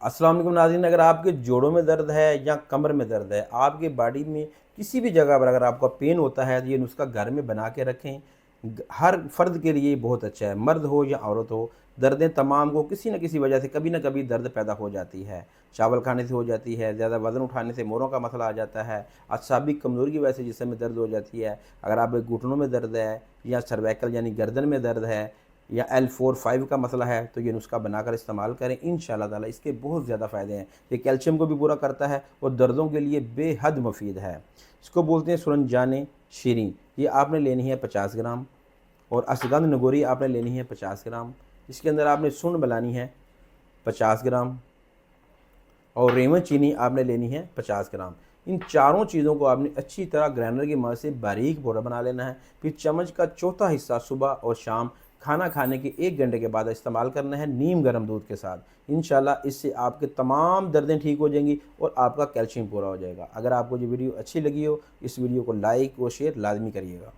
अस्सलाम वालेकुम नाज़रीन, अगर आपके जोड़ों में दर्द है या कमर में दर्द है, आपके बॉडी में किसी भी जगह पर अगर आपका पेन होता है तो ये नुस्खा घर में बना के रखें। हर फ़र्द के लिए बहुत अच्छा है, मर्द हो या औरत हो। दर्दें तमाम को किसी न किसी वजह से कभी न कभी दर्द पैदा हो जाती है। चावल खाने से हो जाती है, ज़्यादा वज़न उठाने से मोरों का मसला आ जाता है, असाबी कमज़ोरी की वजह से जिस्म में दर्द हो जाती है। अगर आप घुटनों में दर्द है या सर्वाइकल यानी गर्दन में दर्द है या L4-5 का मसला है तो ये नुस्खा बनाकर इस्तेमाल करें। इंशाअल्लाह ताला इसके बहुत ज़्यादा फ़ायदे हैं। ये कैल्शियम को भी पूरा करता है और दर्दों के लिए बेहद मुफीद है। इसको बोलते हैं सुरंजान शीरीं। ये आपने लेनी है 50 ग्राम और अश्वगंध नगोरी आपने लेनी है 50 ग्राम। इसके अंदर आपने सुंड मिलानी है 50 ग्राम और रेवन चीनी आपने लेनी है 50 ग्राम। इन चारों चीज़ों को आपने अच्छी तरह ग्राइंडर की मदद से बारीक पाउडर बना लेना है। फिर चम्मच का चौथा हिस्सा सुबह और शाम खाना खाने के 1 घंटे के बाद इस्तेमाल करना है नीम गर्म दूध के साथ। इंशाल्लाह इससे आपके तमाम दर्दें ठीक हो जाएंगी और आपका कैल्शियम पूरा हो जाएगा। अगर आपको ये वीडियो अच्छी लगी हो, इस वीडियो को लाइक और शेयर लाजमी करिएगा।